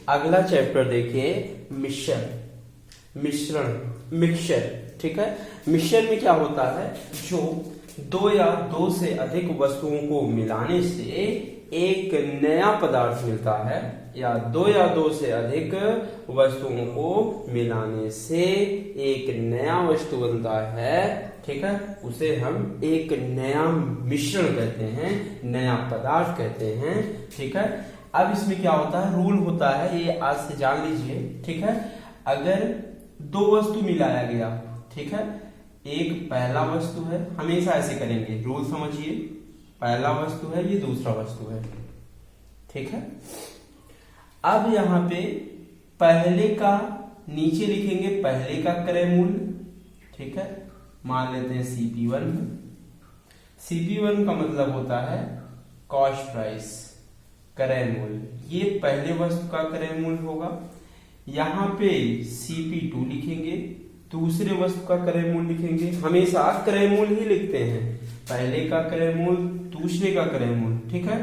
अगला चैप्टर देखिए मिक्सचर। ठीक है, मिक्सचर में क्या होता है, जो दो या दो से अधिक वस्तुओं को मिलाने से एक नया पदार्थ मिलता है, या दो से अधिक वस्तुओं को मिलाने से एक नया वस्तु बनता है। ठीक है, उसे हम एक नया मिश्रण कहते हैं, नया पदार्थ कहते हैं। ठीक है, अब इसमें क्या होता है, रूल होता है, ये आज से जान लीजिए। ठीक है, अगर दो वस्तु मिलाया गया, ठीक है, एक पहला वस्तु है, हमेशा ऐसे करेंगे, रूल समझिए, पहला वस्तु है, ये दूसरा वस्तु है। ठीक है, अब यहां पे पहले का नीचे लिखेंगे, पहले का क्रय मूल्य। ठीक है, मान लेते हैं CP1। CP1 का मतलब होता है कॉस्ट प्राइस, क्रय मूल्य। ये पहले वस्तु का क्रय मूल्य होगा। यहाँ पे CP2 लिखेंगे, दूसरे वस्तु का क्रय मूल्य लिखेंगे। हमेशा क्रय मूल्य ही लिखते हैं, पहले का क्रय मूल्य, दूसरे का क्रय मूल्य। ठीक है,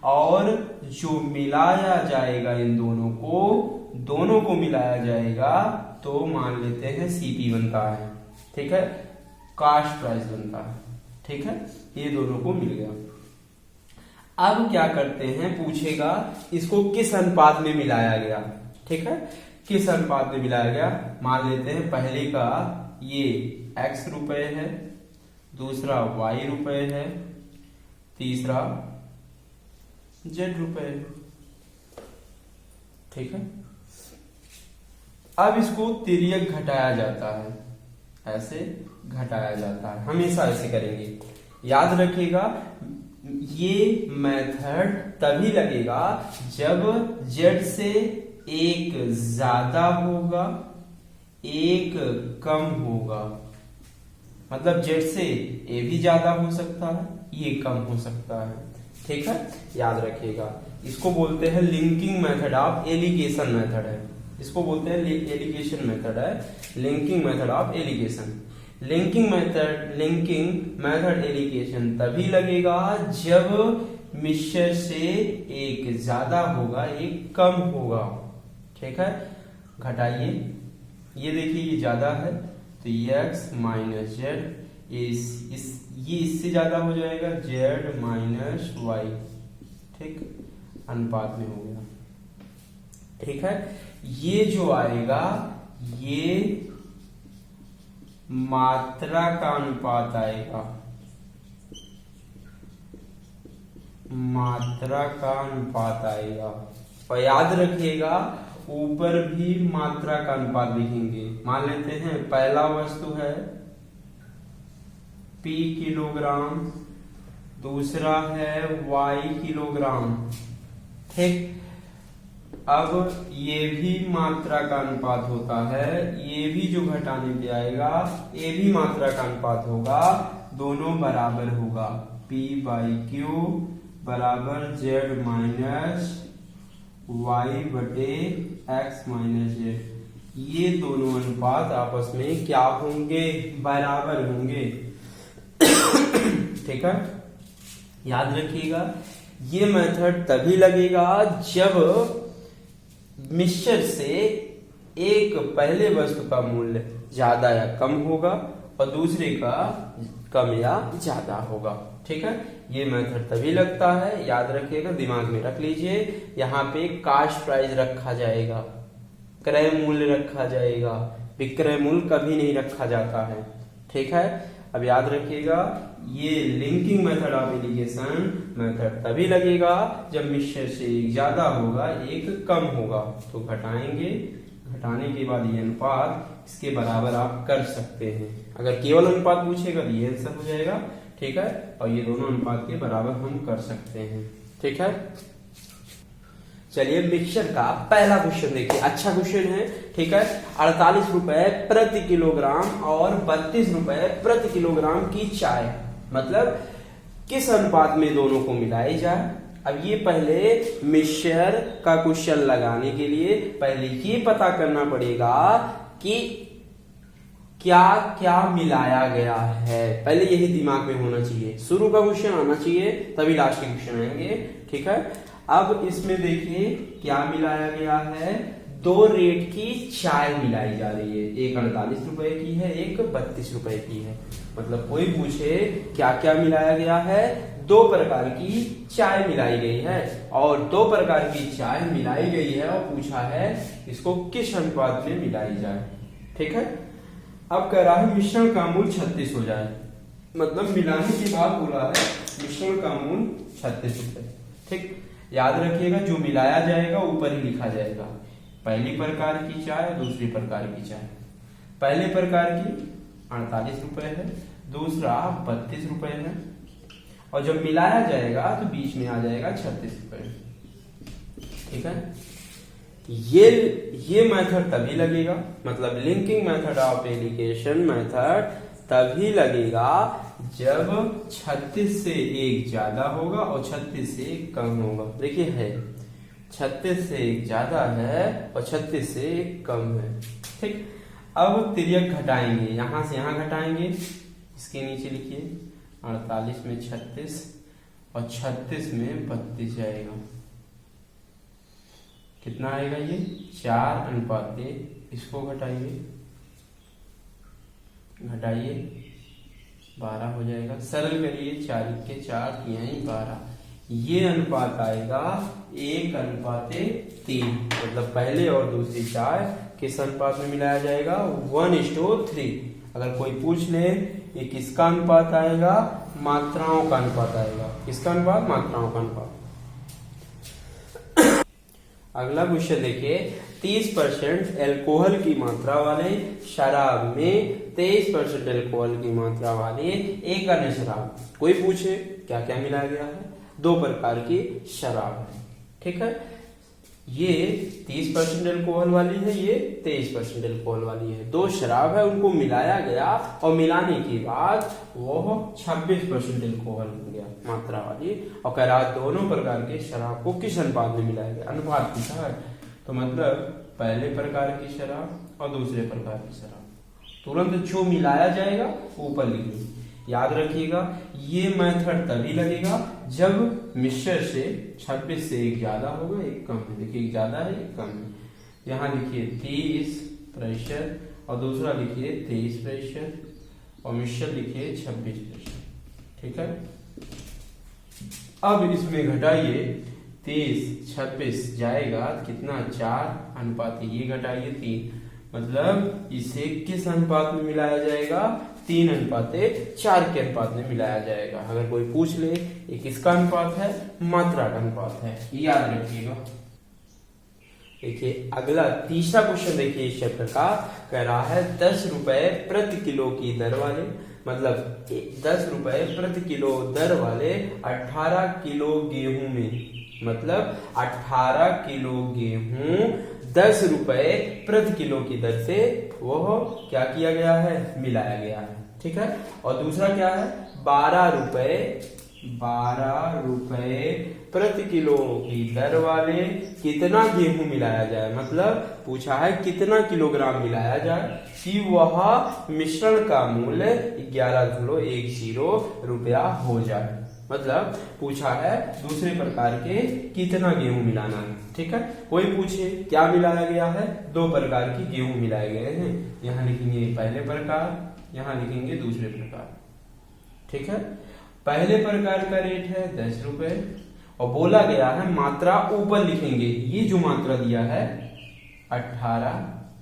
और जो मिलाया जाएगा इन दोनों को मिलाया जाएगा तो मान लेते हैं CP बनता है। ठीक है, कास्ट प्राइस बनता है। ठीक है, ये दोनों को मिल गया। अब क्या करते हैं, पूछेगा इसको किस अनुपात में मिलाया गया। ठीक है, किस अनुपात में मिलाया गया, मान लेते हैं पहले का ये X रुपए है, दूसरा Y रुपए है, तीसरा Z रुपए है। ठीक है, अब इसको तिर्यक घटाया जाता है, ऐसे घटाया जाता है, हमेशा ऐसे करेंगे। याद रखिएगा, ये मेथड तभी लगेगा जब Z से एक ज्यादा होगा, एक कम होगा। मतलब Z से A भी ज्यादा हो सकता है, ये कम हो सकता है। ठीक है, याद रखिएगा, इसको बोलते हैं linking method of alligation method है, इसको बोलते हैं एलिगेशन मेथड है, linking method of alligation. Linking method alligation तभी लगेगा जब मिक्सचर से एक ज्यादा होगा, एक कम होगा। ठीक है, घटाइए, ये देखिए ये ज्यादा है तो X माइनस Z, ये इससे ज्यादा हो जाएगा Z माइनस Y। ठीक, अनुपात में हो गया। ठीक है, ये जो आएगा ये मात्रा का अनुपात आएगा, मात्रा का अनुपात आएगा। और याद रखिएगा, ऊपर भी मात्रा का अनुपात लिखेंगे। मान लेते हैं पहला वस्तु है P किलोग्राम, दूसरा है Y किलोग्राम। ठीक, अब ये भी मात्रा का अनुपात होता है, ये भी जो घटाने पे आएगा ये भी मात्रा का अनुपात होगा, दोनों बराबर होगा। P/Q बराबर Z माइनस Y बटे X माइनस Z। ये दोनों अनुपात आपस में क्या होंगे, बराबर होंगे। ठीक है, याद रखिएगा, ये मेथड तभी लगेगा जब मिक्सचर से एक पहले वस्तु का मूल्य ज्यादा या कम होगा और दूसरे का कम या ज्यादा होगा। ठीक है, ये मेथड तभी लगता है, याद रखिएगा, दिमाग में रख लीजिए। यहाँ पे कास्ट प्राइस रखा जाएगा, क्रय मूल्य रखा जाएगा, विक्रय मूल्य कभी नहीं रखा जाता है। ठीक है, अब याद रखिएगा, ये linking method of alligation method तभी लगेगा जब मिक्सचर से एक ज्यादा होगा, एक कम होगा। तो घटाएंगे, घटाने के बाद ये अनुपात इसके बराबर आप कर सकते हैं। अगर केवल अनुपात पूछेगा तो ये आंसर हो जाएगा। ठीक है, और ये दोनों अनुपात के बराबर हम कर सकते हैं। ठीक है, चलिए मिक्सचर का पहला क्वेश्चन देखिए, अच्छा क्वेश्चन है। ठीक है, 48 रुपए प्रति किलोग्राम और 32 रुपए प्रति किलोग्राम की चाय, मतलब किस अनुपात में दोनों को मिलाई जाए। अब ये पहले मिक्सचर का क्वेश्चन लगाने के लिए पहले ये पता करना पड़ेगा कि क्या क्या मिलाया गया है, पहले यही दिमाग में होना चाहिए। शुरू का क्वेश्चन आना चाहिए, तभी लास्ट के क्वेश्चन आएंगे। ठीक है, अब इसमें देखिए क्या मिलाया गया है, 2 रेट की चाय मिलाई जा रही है, एक 48 रुपए की है, एक 32 रुपए की है। मतलब कोई पूछे क्या क्या मिलाया गया है, 2 प्रकार की चाय मिलाई गई है, और 2 प्रकार की चाय मिलाई गई है और पूछा है इसको किस अनुपात में मिलाई जाए। ठीक है, अब कह रहा है मिश्रण का मूल 36 हो जाए, मतलब मिलाने के बाद बोला है मिश्रण का मूल 36 रुपए। ठीक, याद रखिएगा जो मिलाया जाएगा ऊपर ही लिखा जाएगा, पहली प्रकार की चाय और दूसरी प्रकार की चाय। पहले प्रकार की 48 रुपए है, दूसरा 32 रुपए है, और जब मिलाया जाएगा तो बीच में आ जाएगा 36 रुपए। ठीक है, ये मेथड तभी लगेगा, मतलब linking method of alligation method तभी लगेगा जब 36 से 1 ज्यादा होगा और 36 से 1 कम होगा। देखिए है 36 से 1 ज्यादा है और 36 से 1 कम है। ठीक, अब तिर्यक घटाएंगे, यहां से यहां घटाएंगे, इसके नीचे लिखिए 48 में 36 और 36 में 32 जाएगा, कितना आएगा ये 4:1। इसको घटाइए, घटाइए 12 हो जाएगा, सरल करिए 4 के 4 यही 12, ये अनुपात आएगा 1:3। मतलब पहले और दूसरी चाय किस अनुपात में मिलाया जाएगा, 1:3। अगर कोई पूछ ले ये किसका अनुपात आएगा, मात्राओं का अनुपात आएगा। किसका अनुपात, मात्राओं का अनुपात। अगला क्वेश्चन देखिए, 30% एल्कोहल की मात्रा वाले शराब में 23% एल्कोहल की मात्रा वाले एक अन्य शराब। कोई पूछे क्या क्या मिलाया गया है, 2 प्रकार की शराब है। ठीक है, ये 30% एल्कोहल वाली है, ये 23% एल्कोहल वाली है, 2 शराब है, उनको मिलाया गया और मिलाने के बाद वो 26% एल्कोहल हो गया मात्रा वाली। और कह रहा दोनों प्रकार के शराब को किस अनुपात में मिलाया गया, अनुपात पूछा है, तो मतलब पहले प्रकार की शराब और दूसरे प्रकार की शराब, तुरंत जो मिलाया जाएगा ऊपर लिखिए। याद रखिएगा ये मेथड तभी लगेगा जब मिश्र से 26 से 1 ज्यादा होगा 1 कम है। देखिए 1 ज्यादा है 1 कम है, यहाँ लिखिए 30% और दूसरा लिखिए 23% और मिश्र लिखिए 26%। ठीक है, अब इसमें घटाइए 30 26 जाएगा कितना 4:, ये घटाइए 3, मतलब इसे किस अनुपात में मिलाया जाएगा, 3:4 के अनुपात में मिलाया जाएगा। अगर कोई पूछ ले ये किसका अनुपात है, मात्रा का अनुपात है, याद रखिएगा। देखिए अगला तीसरा क्वेश्चन देखिए इस चैप्टर का, कह रहा है 10 रुपए प्रति किलो की दर वाले, मतलब 10 रुपए प्रति किलो दर वाले 18 किलो गेहूं में, मतलब 18 किलो गेहूं 10 रुपए प्रति किलो की दर से वो क्या किया गया है, मिलाया गया है। ठीक है, और दूसरा क्या है 12 रुपए प्रति किलो की दर वाले कितना गेहूं मिलाया जाए, मतलब पूछा है कितना किलोग्राम मिलाया जाए कि वह मिश्रण का मूल्य 11.10 रुपया हो जाए। मतलब पूछा है दूसरे प्रकार के कितना गेहूं मिलाना है। ठीक है, कोई पूछे क्या मिलाया गया है, 2 प्रकार की गेहूं मिलाए गए हैं, यहाँ लिखेंगे पहले प्रकार, यहाँ लिखेंगे दूसरे प्रकार। ठीक है, पहले प्रकार का रेट है 10 रुपए और बोला गया है मात्रा ऊपर लिखेंगे, ये जो मात्रा दिया है 18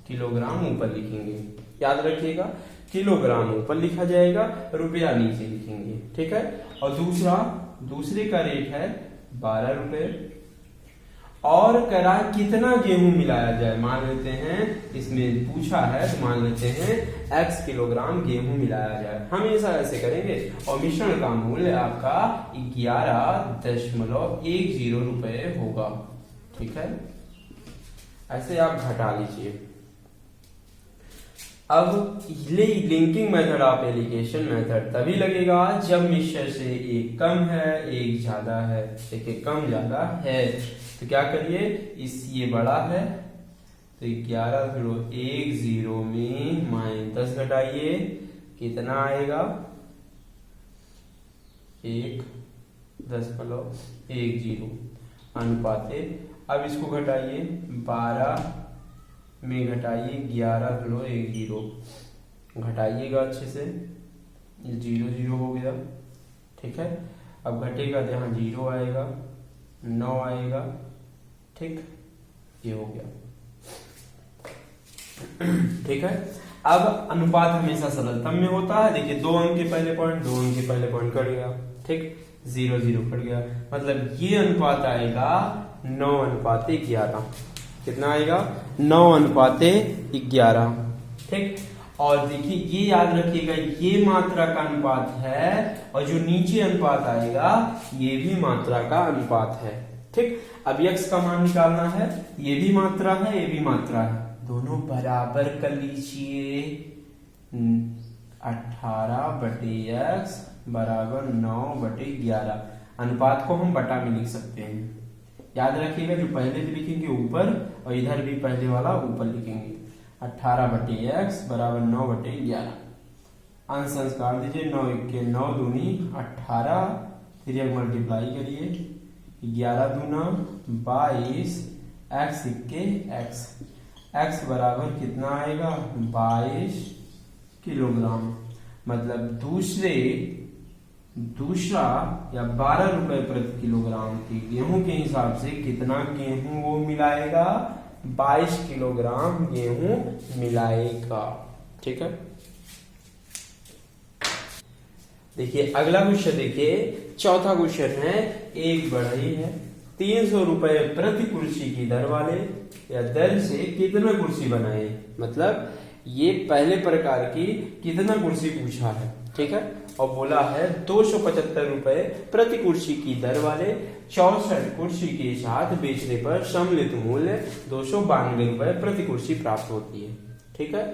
किलोग्राम ऊपर लिखेंगे, याद रखिएगा किलोग्राम ऊपर लिखा जाएगा, रुपया नीचे लिखेंगे। ठीक है, और दूसरे का रेट है 12 रुपए और कह रहा है कितना गेहूं मिलाया जाए, मान लेते हैं इसमें पूछा है तो मान लेते हैं x किलोग्राम गेहूं मिलाया जाए, हमेशा ऐसे करेंगे, और मिश्रण का मूल्य आपका 11.10 रुपए होगा। ठीक है, ऐसे आप घटा लीजिए। अब linking method of alligation method तभी लगेगा जब मिश्र से 1 कम है 1 ज्यादा है। देखिए कम ज्यादा है तो क्या करिए, ये बड़ा है तो 11.10 में -10 घटाइए, कितना आएगा 1.10 10 अनुपाते, अब इसको घटाइए 12 में घटाइए 11.10, घटाइएगा अच्छे से, ये 0 0 हो गया, ठीक है। अब घटेगा तो यहाँ 0 आएगा, 9 आएगा, ठीक, ये हो गया, ठीक है। अब अनुपात हमेशा सरलतम में होता है। देखिए 2 अंक के पहले पॉइंट, 2 अंक के पहले पॉइंट कट गया, ठीक, 0 0 कट गया, मतलब ये अनुपात आएगा 9:11। कितना आएगा? 9:11, ठीक। और देखिए ये याद रखिएगा, ये मात्रा का अनुपात है और जो नीचे अनुपात आएगा ये भी मात्रा का अनुपात है, ठीक। अब x का मान निकालना है, ये भी मात्रा है, ये भी मात्रा है, दोनों बराबर कर लीजिए। 18/x बराबर 9/11। अनुपात को हम बटा में लिख सकते हैं। याद रखिएगा जो पहले भी लिखेंगे ऊपर और इधर भी पहले वाला ऊपर लिखेंगे। 18/x बराबर 9/11। अंश अंश काट दीजिए, 9 1 9 दूनी 18, फिर मल्टीप्लाई करिए, 11 दूना 22, x 1 x, x बराबर कितना आएगा? 22 किलोग्राम। मतलब दूसरा या 12 रुपए प्रति किलोग्राम की गेहूं के हिसाब से कितना गेहूं वो मिलाएगा? 22 किलोग्राम गेहूं मिलाएगा, ठीक है। देखिए अगला क्वेश्चन, देखिए चौथा क्वेश्चन है, एक बढ़ई है 300 रुपए प्रति कुर्सी की दर वाले या दर से कितना कुर्सी बनाए। मतलब ये पहले प्रकार की कितना कुर्सी पूछा है, ठीक है, और बोला है 275 रुपए प्रति कुर्सी की दर वाले 64 कुर्सी के साथ बेचने पर सम्मिलित मूल्य 292 रुपए प्रति कुर्सी प्राप्त होती है, ठीक है।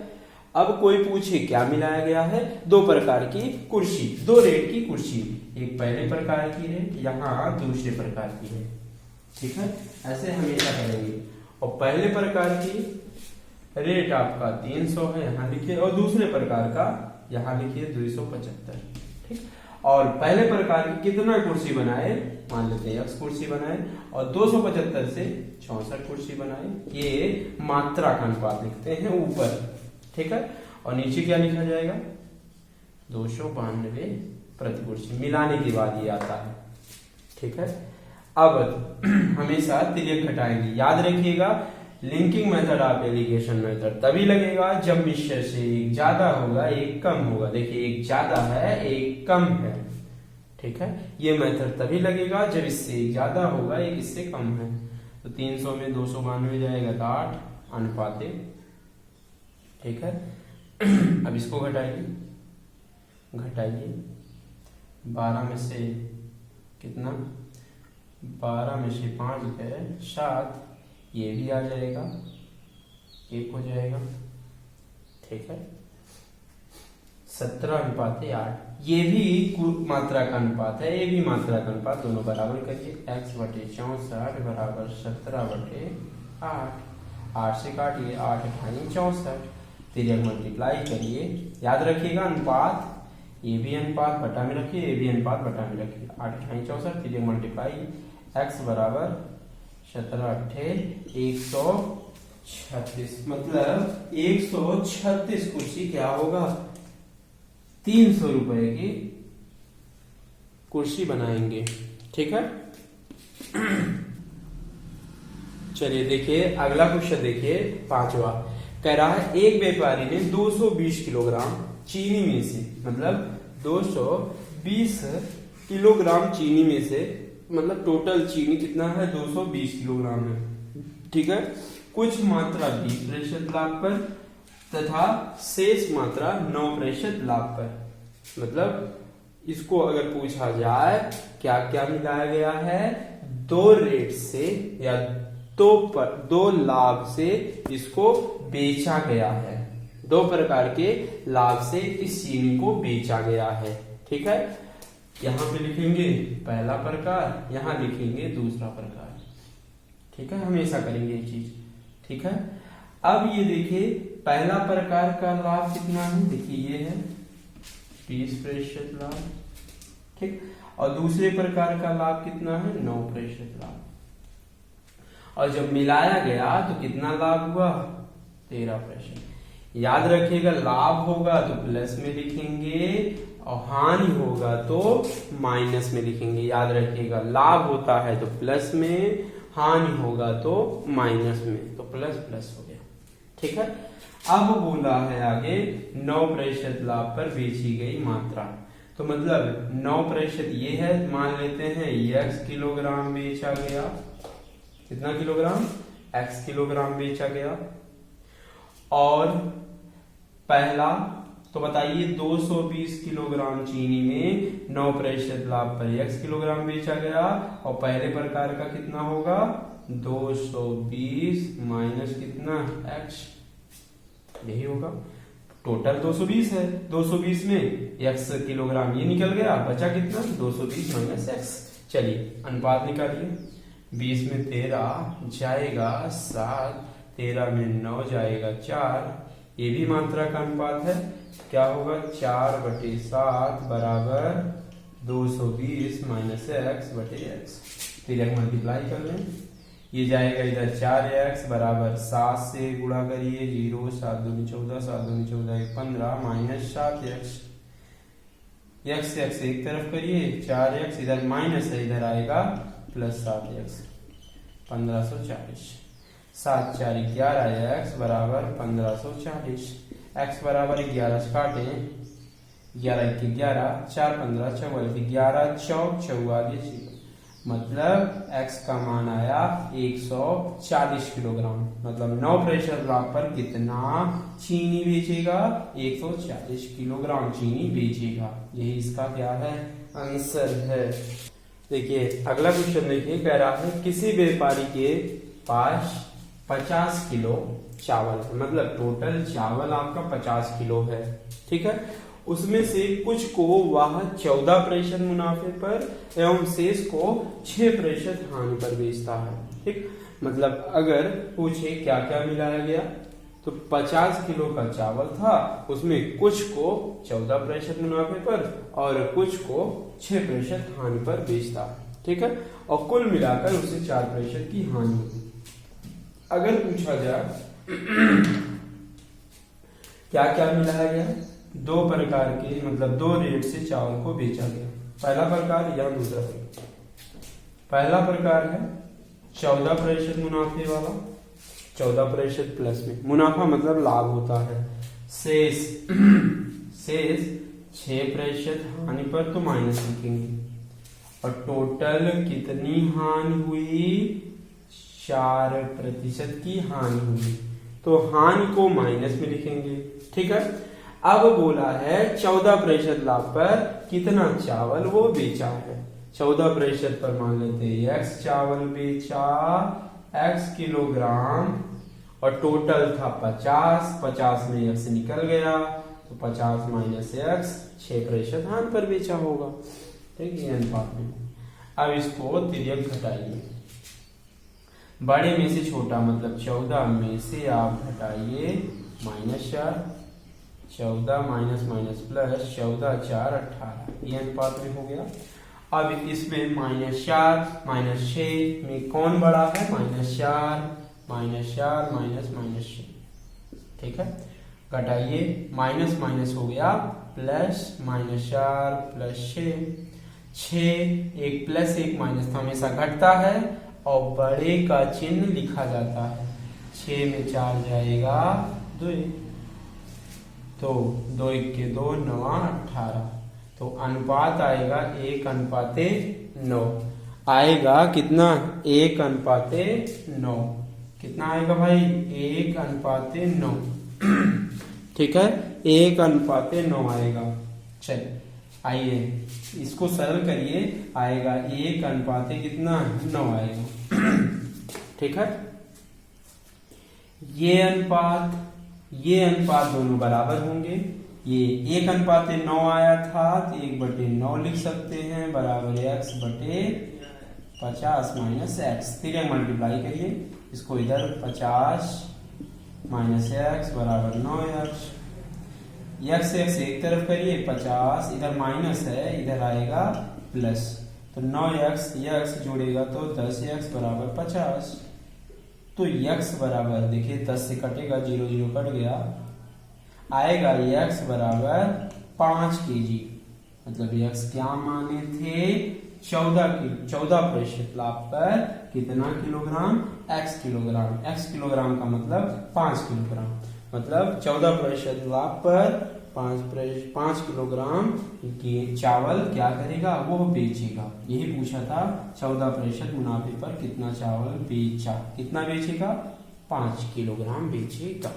अब कोई पूछे क्या मिलाया गया है? 2 प्रकार की कुर्सी, 2 रेट की कुर्सी, एक पहले प्रकार की है, यहाँ दूसरे प्रकार की है, ठीक है। ऐसे हमेशा करेंगे। और पहले प्रकार की रेट आपका 300 है, यहाँ लिखिए, और दूसरे प्रकार का यहाँ लिखिए 275, ठीक। और पहले प्रकार की कितना कुर्सी बनाए? मान लेते हैं x कुर्सी बनाए, और 275 से 64 कुर्सी बनाए। ये मात्रा का अनुपात लिखते हैं ऊपर, ठीक है। और नीचे क्या लिखा जाएगा? 292 प्रति कुर्सी, मिलाने के बाद ये आता है, ठीक है। अब हमेशा तिर्यक घटाएंगे। याद रखिएगा linking method of alligation method तभी लगेगा जब मिश्र से एक ज्यादा होगा एक कम होगा। देखिए एक ज्यादा है एक कम है, ठीक है। ये मेथड तभी लगेगा जब इससे एक ज्यादा होगा एक इससे कम है। तो 300 में 292 जाएगा तो 8 अनुपाते, ठीक है। अब इसको घटाइए, 12 में से कितना? 12 में से 5 गए 7, ये भी आ जाएगा, 1 हो जाएगा, ठीक है। 17:8, ये भी मात्रा का अनुपात है, ये भी मात्रा का अनुपात, दोनों बराबर करिए। x/64 बराबर 17/8, 8 से काटिए, 8 × 64, फिर मल्टीप्लाई करिए। याद रखिएगा अनुपात, ये भी अनुपात बटा में रखिए, ये भी अनुपात बटा में रखिए। 8 × 64, फिर मल्टीप्लाई, x बराबर 17/8 136, मतलब 136 कुर्सी क्या होगा? 300 रुपए की कुर्सी बनाएंगे, ठीक है। चलिए देखिए अगला क्वेश्चन, देखिए 5वां कह रहा है एक व्यापारी ने 220 किलोग्राम चीनी में से, मतलब 220 किलोग्राम चीनी में से, मतलब टोटल चीनी कितना है? 220 किलोग्राम है, ठीक है। कुछ मात्रा 20% लाभ पर तथा शेष मात्रा 9% लाभ पर। मतलब इसको अगर पूछा जाए क्या क्या मिलाया गया है? 2 रेट से या 2 लाभ से इसको बेचा गया है, 2 प्रकार के लाभ से इस चीनी को बेचा गया है, ठीक है। यहां पे लिखेंगे पहला प्रकार, यहां लिखेंगे दूसरा प्रकार, ठीक है। हमेशा करेंगे ये चीज, ठीक है। अब ये देखिए पहला प्रकार का लाभ कितना है? देखिए ये है 20% लाभ, ठीक। और दूसरे प्रकार का लाभ कितना है? 9% लाभ, और जब मिलाया गया तो कितना लाभ हुआ, 13%। याद रखिएगा, लाभ होगा तो प्लस में लिखेंगे और हानि होगा तो माइनस में लिखेंगे। याद रखिएगा, लाभ होता है तो प्लस में, हानि होगा तो माइनस में, तो प्लस प्लस हो गया। ठीक है। अब बोला है आगे 9% लाभ पर बेची गई मात्रा। तो मतलब 9% ये है, मान लेते हैं x किलोग्राम बेचा गया। कितना किलोग्राम, x किलोग्राम बेचा गया। और पहला तो बताइए 220 किलोग्राम चीनी में 9% लाभ पर x किलोग्राम बेचा गया, और पहले प्रकार का कितना होगा, 220 माइनस कितना, x, यही होगा। टोटल 220 है, 220 में x किलोग्राम ये निकल गया, बचा कितना, 220 माइनस x। चलिए अनुपात निकालिए। 20 में 13 जाएगा 7, 13 में 9 जाएगा 4, ये भी मात्रा का अनुपात है। क्या होगा, 4/7 बराबर 220 माइनस x/x। फिर एक मल्टीप्लाई कर लें, ये जाएगा इधर 4x बराबर 7 से गुणा करिए, 0, 7 दूनी 14, 7 दूनी 14, 15 माइनस 7x। x से x एक तरफ करिए, 4x इधर माइनस है, इधर आएगा प्लस 7x, 1540। 7 4 11 x बराबर 1540। x बराबर 11 से काटे, 11 1 11, 4 15 44, 11 चौक 44, मतलब x का मान आया 140 किलोग्राम। मतलब 9% लाभ पर कितना चीनी बेचेगा, 140 किलोग्राम चीनी बेचेगा। यही इसका क्या है, आंसर है। देखिए अगला क्वेश्चन देखिए, कह रहा है किसी व्यापारी के पास 50 किलो चावल है, मतलब टोटल चावल आपका 50 किलो है। ठीक है। उसमें से कुछ को वह 14% मुनाफे पर एवं शेष को 6% हानि पर बेचता है। ठीक, मतलब अगर पूछे क्या क्या मिलाया गया, तो 50 किलो का चावल था, उसमें कुछ को 14% मुनाफे पर और कुछ को 6% हानि पर बेचता है। ठीक है। और कुल मिलाकर उसे 4% की हानि हुई। अगर पूछा जाए क्या क्या मिलाया गया, 2 प्रकार के, मतलब 2 रेट से चावल को बेचा गया। पहला प्रकार या दूसरा प्रकार, पहला प्रकार है 14% मुनाफे वाला, 14% प्लस में, मुनाफा मतलब लाभ होता है। शेष 6% हानि पर, तो माइनस लिखेंगे। और टोटल कितनी हानि हुई, 4% की हानि हुई, तो हानि को माइनस में लिखेंगे। ठीक है। अब बोला है 14% लाभ पर कितना चावल वो बेचा है। 14% पर मान लेते हैं x चावल बेचा, x किलोग्राम, और टोटल था 50 में x निकल गया, तो 50 माइनस x, 6% हानि पर बेचा होगा। ठीक है, अनुपात में। अब इसको तिर्यक घटाइए, बड़े में से छोटा, मतलब 14 में से आप घटाइए -4, 14 माइनस माइनस प्लस, 14 4 18, ये अनुपात में हो गया। अब इसमें -4 -6 में कौन बड़ा है, -4 माइनस -6। ठीक है, घटाइए, माइनस माइनस हो गया प्लस, -4 प्लस 6, एक प्लस एक माइनस तो हमेशा घटता है और बड़े का चिन्ह लिखा जाता है। 6 में 4 जाएगा 2, तो 2 1 के 2, 9 18, तो अनुपात आएगा 1:9 आएगा। कितना, 1:9। कितना आएगा भाई, 1:9। ठीक है, 1:9 आएगा। चलिए आइए इसको सरल करिए, आएगा 1:9 कितना, 9 आएगा। ठीक है, ये अनुपात दोनों बराबर होंगे। ये 1:9 आया था, तो 1/9 लिख सकते हैं, बराबर x/50 माइनस x। फिर मल्टीप्लाई करिए इसको, इधर 50 माइनस x बराबर 9x। x से x एक तरफ करिए, 50 इधर माइनस है, इधर आएगा प्लस, तो 9x x जोड़ेगा तो 10x बराबर 50। तो x बराबर देखिए 10 से कटेगा, 0 0 कट गया, आएगा x बराबर 5 kg। मतलब x क्या माने थे, 14% लाभ पर कितना kilogram, x kilogram. x kilogram का मतलब 5 किलोग्राम, मतलब 14% लाभ पर 5 किलोग्राम चावल क्या करेगा, वो बेचेगा। यही पूछा था, 14% मुनाफे पर कितना चावल बेचा, कितना बेचेगा, 5 किलोग्राम बेचेगा।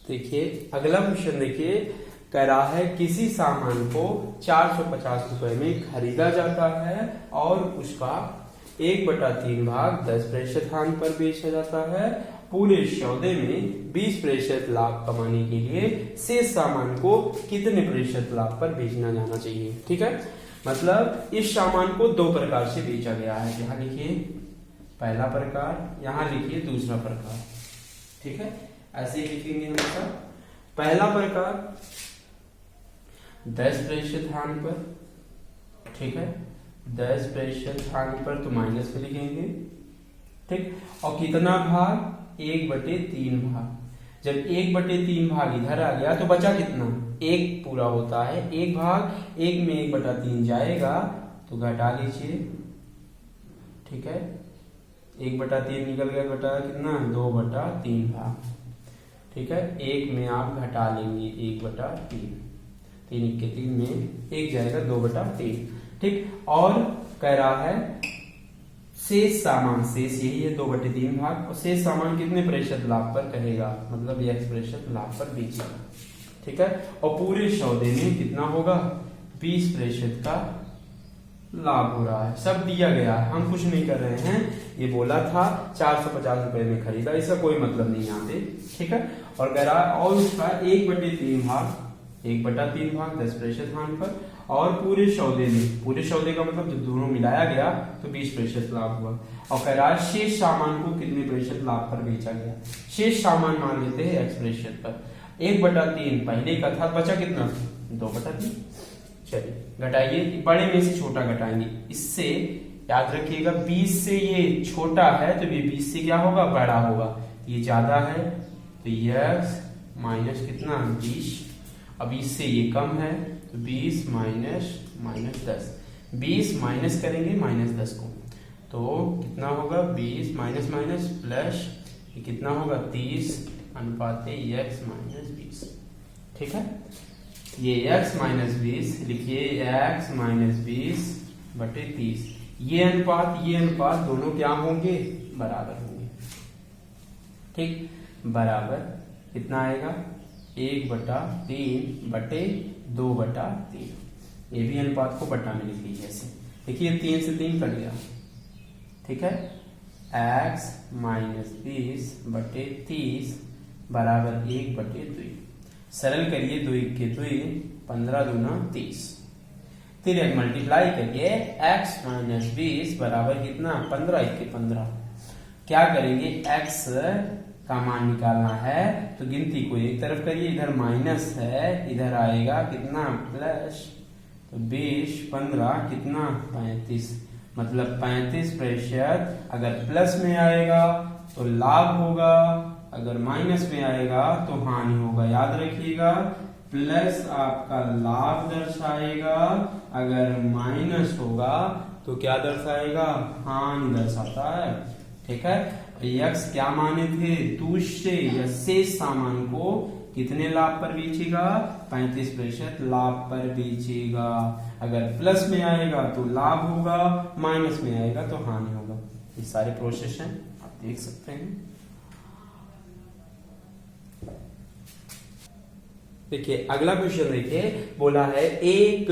देखिए अगला क्वेश्चन देखिए, कह रहा है किसी सामान को 450 रुपए में खरीदा जाता है और उसका 1/3 भाग 10% हानि पर बेचा जाता है। पूरे सौदे में 20% लाभ कमाने के लिए शेष सामान को कितने प्रतिशत लाभ पर बेचना जाना चाहिए। ठीक है, मतलब इस सामान को दो प्रकार से बेचा गया है। यहाँ लिखिए पहला प्रकार, यहाँ लिखिए दूसरा प्रकार। ठीक है, ऐसे ही लिखेंगे हमेशा। पहला प्रकार 10% हानि पर, ठीक है, 10% हानि पर तो माइनस में लिखेंगे। ठीक, और कितना भाग, 1/3 भाग। जब 1/3 भाग इधर आ गया तो बचा कितना, 1 पूरा होता है, 1 भाग, 1 में 1/3 जाएगा तो घटा लीजिए। ठीक है, 1/3 निकल गया, घटा कितना, 2/3 भाग। ठीक है, 1 में आप घटा लेंगे 1/3, 3 के 3 में 1 जाएगा, 2/3। ठीक, और कह रहा है शेष सामान, शेष यही है 2/3 भाग, और शेष सामान कितने प्रतिशत लाभ पर करेगा, मतलब 1% लाभ पर बेचेगा। ठीक है, और पूरे सौदे में कितना होगा, 20% का लाभ हो रहा है। सब दिया गया है, हम कुछ नहीं कर रहे हैं। ये बोला था 450 रुपए में खरीदा, इसका कोई मतलब नहीं यहाँ पे। ठीक है, और कह रहा है और उसका 1/3 भाग, 1/3 भाग 10% हानि पर, और पूरे सौदे में, पूरे सौदे का मतलब जब दोनों मिलाया गया तो 20% लाभ हुआ। और कह रहा है शेष सामान को कितने प्रतिशत लाभ पर बेचा गया। शेष सामान मान लेते हैं x% पर, 1/3 पहले का था, बचा कितना, 2/3। चलिए घटाइए, बड़े में से छोटा घटाएंगे। इससे याद रखिएगा 20 से ये छोटा है तो ये 20 से क्या होगा, बड़ा होगा। ये ज्यादा है तो x माइनस कितना, 20। अब इससे ये कम है तो 20 माइनस 10, 20 माइनस करेंगे -10 को तो कितना होगा, 20 माइनस माइनस प्लस, ये कितना होगा, 30 अनुपात x माइनस 20। ठीक है, ये x माइनस 20 लिखिए, x माइनस 20/30। ये अनुपात दोनों क्या होंगे, बराबर होंगे। ठीक, बराबर कितना आएगा, 1/3/2/3। ये भी अनुपात को बटा में लिख लीजिए ऐसे। देखिए 3 से 3 कट गया। ठीक है, x माइनस 20/30 बराबर 1/2। सरल करिए, 2 1 के 2, 15 दूना 30। फिर एक मल्टीप्लाई करिए, x माइनस 20 बराबर कितना, 15 1 के 15। क्या करेंगे, x का मान निकालना है तो गिनती को एक तरफ करिए, इधर माइनस है, इधर आएगा कितना, प्लस। तो 20 15 कितना, 35। मतलब 35% अगर प्लस में आएगा तो लाभ होगा, अगर माइनस में आएगा तो हानि होगा। याद रखिएगा, प्लस आपका लाभ दर्शाएगा, अगर माइनस होगा तो क्या दर्शाएगा, हानि दर्शाता है। ठीक है, x क्या माने थे, दूसरे या शेष सामान को कितने लाभ पर बेचेगा, 35% लाभ पर बेचेगा। अगर प्लस में आएगा तो लाभ होगा, माइनस में आएगा तो हानि होगा। ये सारे प्रोसेस हैं, आप देख सकते हैं। देखिए अगला क्वेश्चन देखिए, बोला है एक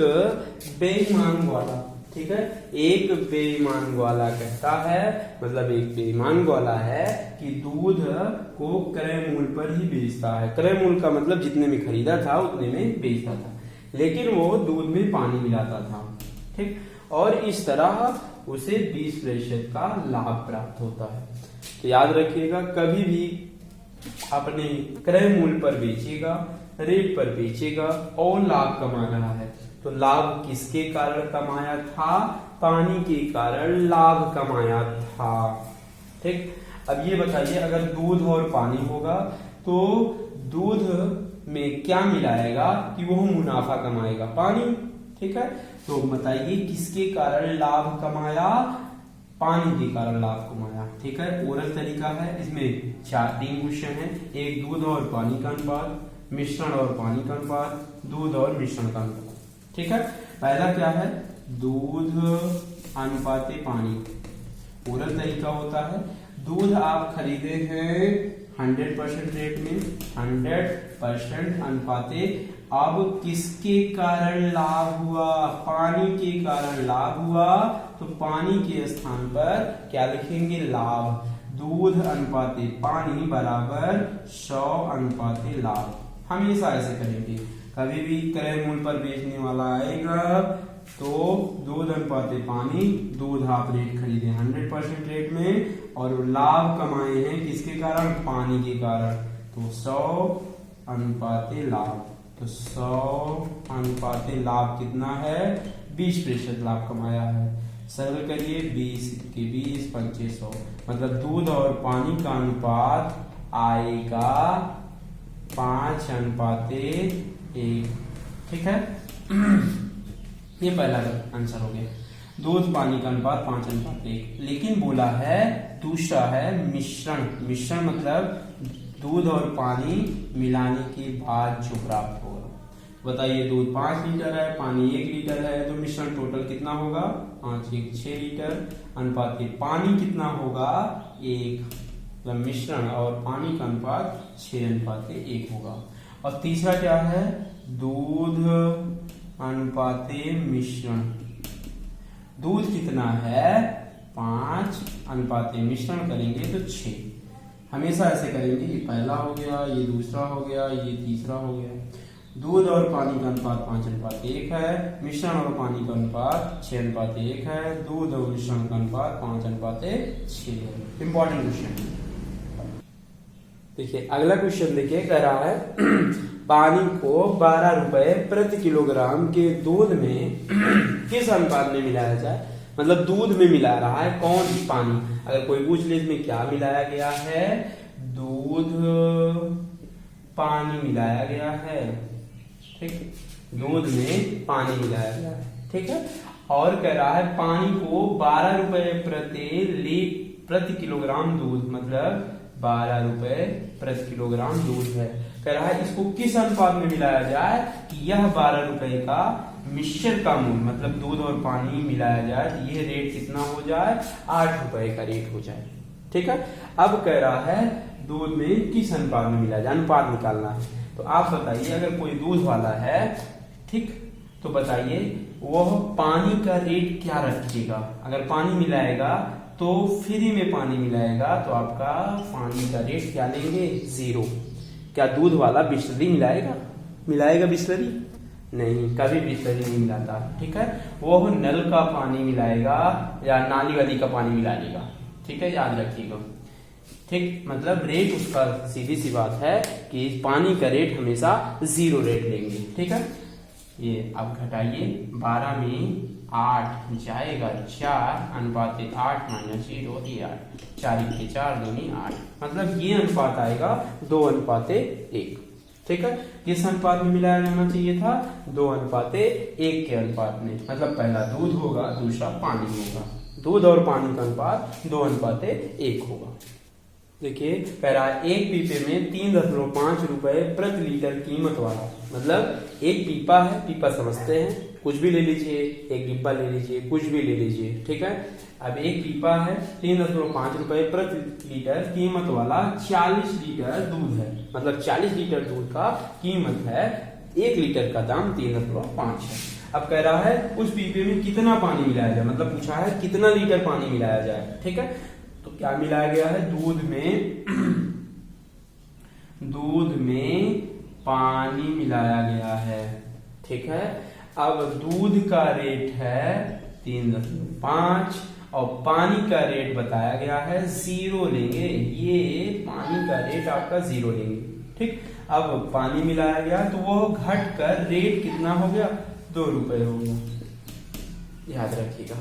बेईमान वाला, ठीक है, एक बेईमान वाला कहता है, मतलब एक बेईमान वाला है कि दूध को क्रय मूल्य पर ही बेचता है। क्रय मूल्य का मतलब जितने में खरीदा था उतने में बेचता था, लेकिन वो दूध में पानी मिलाता था। ठीक, और इस तरह उसे 20% का लाभ प्राप्त होता है। तो याद रखिएगा, कभी भी अपने क्रय मूल्य पर बेचेगा, रेट पर बेचेगा और लाभ कमा रहा है, तो लाभ किसके कारण कमाया था, पानी के कारण लाभ कमाया था। ठीक, अब ये बताइए अगर दूध और पानी होगा तो दूध में क्या मिलाएगा कि वो मुनाफा कमाएगा? पानी। ठीक है, तो बताइए किसके कारण लाभ कमाया? पानी के कारण लाभ कमाया। ठीक है, ओरल तरीका है, इसमें 3 क्वेश्चन है। एक दूध और पानी का अनुपात, मिश्रण और पानी का अनुपात, दूध और मिश्रण का अनुपात। ठीक है, पहला क्या है? दूध अनुपात पानी। ओरल तरीका होता है, दूध आप खरीदे हैं 100% रेट में, 100% अनुपाते। अब किसके कारण लाभ हुआ? पानी के कारण लाभ हुआ, तो पानी के स्थान पर क्या लिखेंगे? लाभ। दूध अनुपाते पानी बराबर 100 अनुपाते लाभ। हमेशा ऐसे करेंगे, कभी भी क्रय मूल्य पर बेचने वाला आएगा तो दूध अनुपाते पानी, दूध आप रेट खरीदे 100% रेट में और लाभ कमाए हैं किसके कारण? पानी के कारण, तो 100 अनुपाते लाभ। तो 100 अनुपाते लाभ कितना है? 20% लाभ कमाया है। सरल करिए, 20 के 20 2500, मतलब दूध और पानी का अनुपात आएगा 5 अनुपाते 1। ठीक है, ये पहला आंसर हो गया, दूध पानी का अनुपात 5 अनुपात 1। लेकिन बोला है दूसरा है मिश्रण। मिश्रण मतलब दूध और पानी मिलाने के बाद जो प्राप्त होगा। बताइए, दूध 5 लीटर है, पानी 1 लीटर है, तो मिश्रण टोटल कितना होगा? 5 1 6 लीटर अनुपात पानी कितना होगा? 1। मतलब मिश्रण और पानी का अनुपात 6 अनुपात 1 होगा। और तीसरा क्या है? दूध अनुपाते मिश्रण। दूध कितना है? 5 अनुपाते मिश्रण करेंगे तो 6। हमेशा ऐसे करेंगे, ये पहला हो गया, ये दूसरा हो गया, ये तीसरा हो गया। दूध और पानी का अनुपात 5 अनुपात 1 है, मिश्रण और पानी का अनुपात 6 अनुपात 1 है, दूध और मिश्रण का अनुपात 5 अनुपात 6 है। Important question. देखिए अगला क्वेश्चन, देखिए कह रहा है पानी को 12 रुपए प्रति किलोग्राम के दूध में किस अनुपात में मिलाया जाए? मतलब दूध में मिला रहा है, कौन? पानी। अगर कोई पूछ ले इसमें क्या मिलाया गया है? दूध पानी मिलाया गया है। ठीक, दूध में पानी मिलाया गया है। ठीक है, और कह रहा है पानी को 12 रुपए प्रति किलोग्राम दूध, मतलब 12 रुपए प्रति किलोग्राम दूध है। कह रहा है इसको किस अनुपात में मिलाया जाए कि यह 12 रुपए का मिश्रण का मूल्य, मतलब दूध और पानी मिलाया जाए तो यह रेट कितना हो जाए? 8 रुपए का रेट हो जाए। ठीक है, अब कह रहा है दूध में किस अनुपात में मिलाया जाए, अनुपात निकालना है। तो आप बताइए, अगर कोई दूध वाला है, ठीक, तो बताइए वह पानी का रेट क्या रखिएगा? अगर पानी मिलाएगा तो फ्री में पानी मिलाएगा तो आपका पानी का रेट क्या लेंगे? 0। क्या दूध वाला बिस्लरी मिलाएगा बिस्लरी? नहीं, कभी बिस्लरी नहीं मिलाता। ठीक है, वो नल का पानी मिलाएगा या नाली वाली का पानी मिला लेगा। ठीक है, याद रखिएगा। ठीक, मतलब रेट उसका सीधी सी बात है कि पानी का रेट हमेशा 0 रेट लेंगे। ठीक है, ये आप घटाइए, 12 में 8 जाएगा 4 अनुपात 8 माइनस 0, ये 8, 4 के 4 दूनी 8, मतलब ये अनुपात आएगा 2 अनुपात 1। ठीक है, किस अनुपात में मिलाया जाना चाहिए था? 2 अनुपात 1 के अनुपात में, मतलब पहला दूध होगा, दूसरा पानी होगा। दूध और पानी का अनुपात 2 अनुपात 1 होगा। देखिए कह रहा है एक पीपे में 3.5 रुपए प्रति लीटर कीमत वाला, मतलब एक पीपा है, पीपा समझते हैं, कुछ भी ले लीजिए, एक डिब्बा ले लीजिए, कुछ भी ले लीजिए। ठीक है, अब एक पीपा है, 3.5 रुपए प्रति लीटर कीमत वाला 40 लीटर दूध है, मतलब 40 लीटर दूध का कीमत है, 1 लीटर का दाम 3.5 है। अब कह रहा है उस पीपे में कितना पानी मिलाया जाए, मतलब पूछा है कितना लीटर पानी मिलाया जाए। ठीक है, तो क्या मिलाया गया है? दूध में पानी मिलाया गया है। ठीक है, अब दूध का रेट है 3.5 और पानी का रेट बताया गया है 0 लेंगे, ये पानी का रेट आपका 0 लेंगे। ठीक, अब पानी मिलाया गया तो वो घट कर रेट कितना हो गया? 2 रुपए हो गया। याद रखिएगा।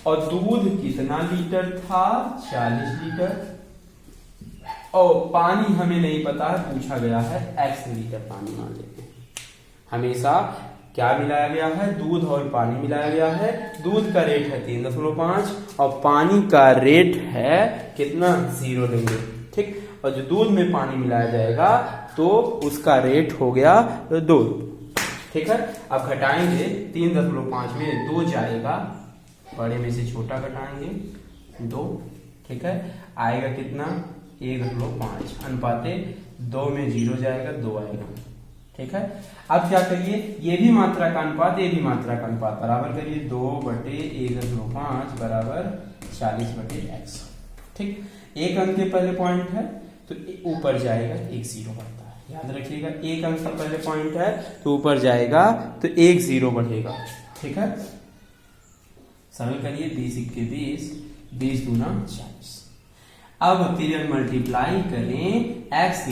और दूध कितना लीटर था, 40 लीटर। और पानी हमें नहीं पता है, पूछा गया है x लीटर पानी मान लेते हैं। हमेशा क्या मिलाया गया है, दूध और पानी मिलाया गया है। दूध का रेट है 3.5 और पानी का रेट है कितना, 0 लेंगे, ठीक। और जो दूध में पानी मिलाया जाएगा तो उसका रेट हो गया 2, ठीक है। अब घटाएंगे, 3.5 में 2 जाएगा, बड़े में से छोटा घटाएंगे 2, ठीक है। आएगा कितना, 1.5, अनुपाते 2 में 0 जाएगा, 2 आएगा, ठीक है। अब क्या करिए, ये भी मात्रा का अनुपात, ये भी मात्रा का अनुपात, बराबर करिए 2/1.5 बराबर 40/x, ठीक। एक अंक के पहले पॉइंट है तो ऊपर जाएगा, 1 0 बढ़ता है, याद रखिएगा। एक अंक का पहले पॉइंट है तो ऊपर जाएगा तो 1 0 बढ़ेगा, ठीक है। सरल करिए, 20 × 20, 20 दूना 40। अब फिर मल्टीप्लाई करें, x ×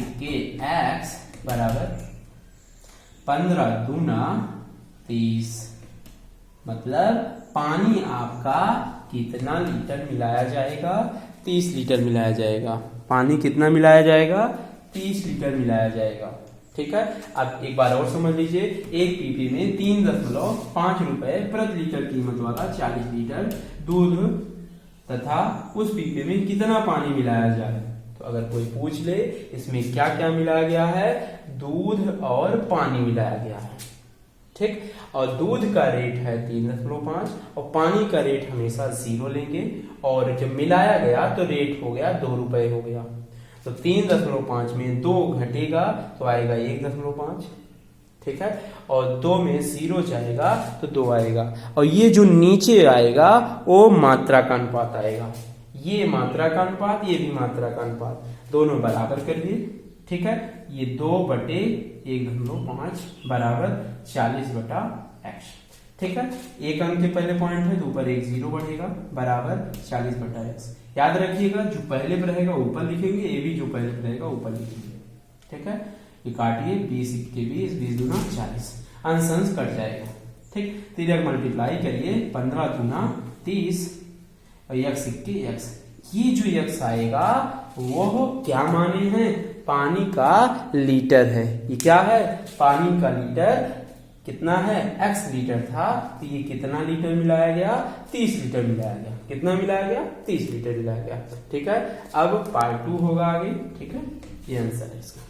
x बराबर 15 दूना 30, मतलब पानी आपका कितना लीटर मिलाया जाएगा, 30 लीटर मिलाया जाएगा। पानी कितना मिलाया जाएगा, 30 लीटर मिलाया जाएगा, ठीक है। अब एक बार और समझ लीजिए, एक पीपी में 3.5 रुपए प्रति लीटर कीमत वाला 40 लीटर दूध तथा उस पीपे में कितना पानी मिलाया जाए। तो अगर कोई पूछ ले इसमें क्या क्या मिलाया गया है, दूध और पानी मिलाया गया है, ठीक। और दूध का रेट है 3.5 और पानी का रेट हमेशा 0 लेंगे, और जब मिलाया गया तो रेट हो गया 2 रुपए हो गया। तो 3.5 में 2 घटेगा तो आएगा 1.5, ठीक है। और 2 में 0 जाएगा तो 2 आएगा। और ये जो नीचे आएगा वो मात्रा का अनुपात आएगा, ये मात्रा का अनुपात, ये भी मात्रा का अनुपात, दोनों बराबर कर दिए, ठीक है। ये 2/1.5 बराबर 40/x, ठीक है। एक अंक के पहले पॉइंट है तो ऊपर 1 0 बढ़ेगा, बराबर 40/x। याद रखिएगा, जो पहले पर रहेगा ऊपर लिखेंगे, ये भी जो पहले पर रहेगा ऊपर लिखेंगे, ठीक है। ये काटिए, 20 × 20, 20 दूना 40, अंश कट जाएगा, ठीक। तिरक मल्टीप्लाई करिए, 15 दूना 30 और x × x। ये जो x आएगा वो क्या माने हैं, पानी का लीटर है। ये क्या है, पानी का लीटर कितना है, x लीटर था तो ये कितना लीटर मिलाया गया, 30 लीटर मिलाया गया। कितना मिलाया गया, 30 लीटर मिलाया गया, ठीक है। अब पार्ट 2 होगा आगे, ठीक है। ये आंसर है इसका।